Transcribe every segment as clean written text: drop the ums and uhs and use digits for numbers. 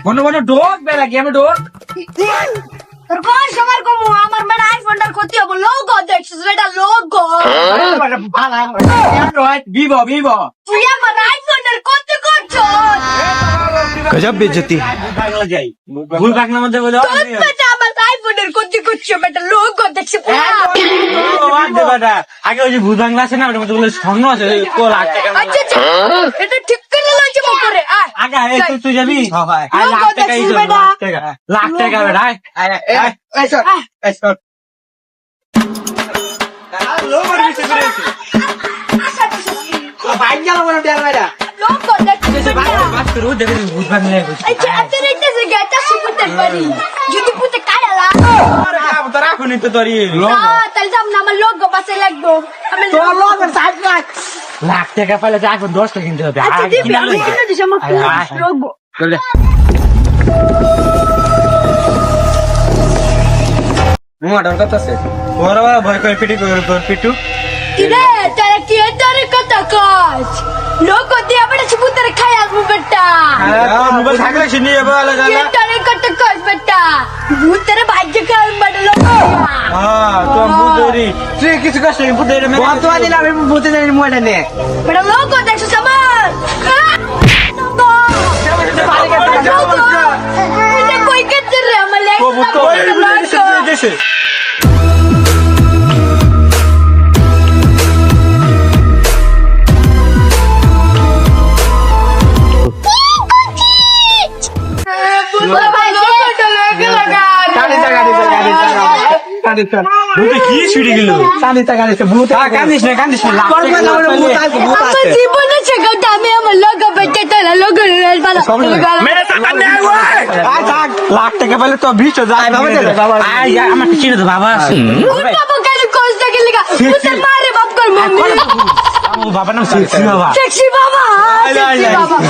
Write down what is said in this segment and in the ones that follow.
বন্ধু বন্ধু ডোক বেলা কি আমি ডোক তোর কোন সময় কমু আমার বেটা আইফোনটার ক্ষতি হবো লোগো দেখছিস বেটা লোগো ভিভো ভিভো তুই আমার আইফোনটার ক্ষতি করছো गजब बेइज्जती है। যাই ভুল বাংলার মধ্যে বলো তোর বেটা আমার আইফোনটার ক্ষতি করছো বেটা লোগো দেখছিস বেটা আগে ওই যে ভুল বাংলা আছে না ওটার মধ্যে বলে স্বর্ণ আছে কো লাখ টাকা আচ্ছা আচ্ছা এটা ঠিক করে লইছে করে আগে তুই যাবি আর লাখ টাকা লাখ টাকা বেটা লোগো দেখছিস বেটা ভূত বাংলা আচ্ছা এত রেটে যে গাটা শিখতে পারি যদি পুতে কাড়ালা তোর এখনই তো তোর তাহলে যাব না আমার লোগো পাশে লাগবো আমি লাখ টাকা পাইলে তো এখন 10 টাকা কিনতে হবে আচ্ছা দিবি আমি কিনে দিছি আমার লোগো ভয় করে পিটি পিটু কিরে তারা কি এটারে কথা কাজ লোগো দিয়ে আমরা সুপুতরে খাই আসবো বেটা মোবাইল থাকলে সে নিয়ে যাবো আলাদা কি এটারে কথা কাজ বেটা ভূতেরে ভাগ্য কাল বেটা লোগো তো বুঝরি তুই কিছু কাজ নেই বুঝরে মেরে কত দিন আমি বুঝতে জানি মোবাইলটা নে বেটা লোগো দেখছিস আমার এটা কই কেটে রে আমার দেশে কি ছুটি গেল কান্দিস না আমার জীবনে ছেগটা আমি আমার লোগো বেটে তোলা লোগো লাখ টাকা পেলে তো বিশ যায় আমার চিনে তো বাবা আছে বাবা কেন কষ্ট গেলে মারে বাপ কর মম্মি বাবার নাম সেক্সি বাবা সেক্সি বাবা সেক্সি বাবা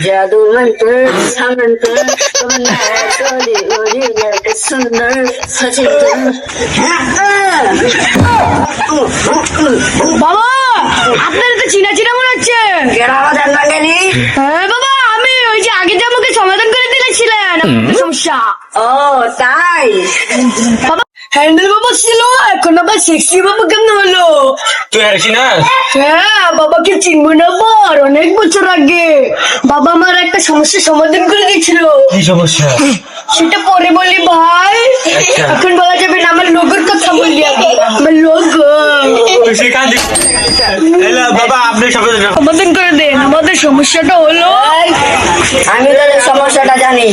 जादू मंत्र सामंत्र सुंदर सचिन বাবা আপনার তো চিনা চিনা মনে হচ্ছে হ্যাঁ বাবা আমি ওই যে আগে যে আমাকে সমাধান করে দিয়েছিলেন সমস্যা ও তাই বাবা হ্যান্ডেল বাবা ছিল এখন আবার সেক্সি বাবা কেমন হলো তুই আসি না হ্যাঁ বাবাকে চিনবো না আবার অনেক বছর আগে বাবা আমার একটা সমস্যার সমাধান করে দিয়েছিল কি সমস্যা সেটা পরে বলি ভাই এখন বলা যাবে না আমার লোগোর কথা বলি আমার লোগো বাবা আপনি সমাধান করে দেন আমাদের সমস্যাটা হলো আমি তোদের সমস্যাটা জানি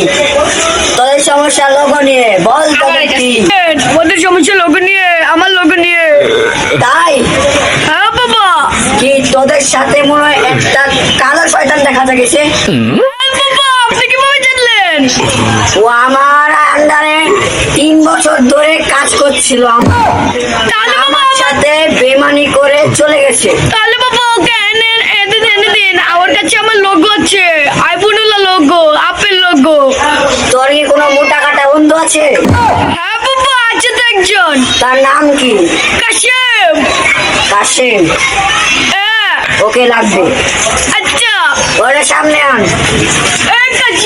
তোদের সমস্যা লোগো নিয়ে বল তোদের কি আমাদের সমস্যা লোগো নিয়ে আমার লোগো নিয়ে তাই হ্যাঁ বাবা কি তোদের সাথে মনে হয় একটা কালো শয়তান দেখা গেছে বাবা আপনি কিভাবে জানলেন ও আমার আন্ডারে 3 বছর ধরে কাজ করছিল আমার সাথে বেমানি করে চলে গেছে তাহলে বাবা ওকে এনে দিন আমার কাছে আমার লোগো আছে আইফোনওয়ালা লোগো আপেল লোগো তোর কি কোনো মোটা কাটা বন্ধু আছে হ্যাঁ বাবা আছে তো একজন তার নাম কি কাশেম কাশেম হ্যাঁ ওকে লাগবে আচ্ছা ওরে সামনে আন কাশেম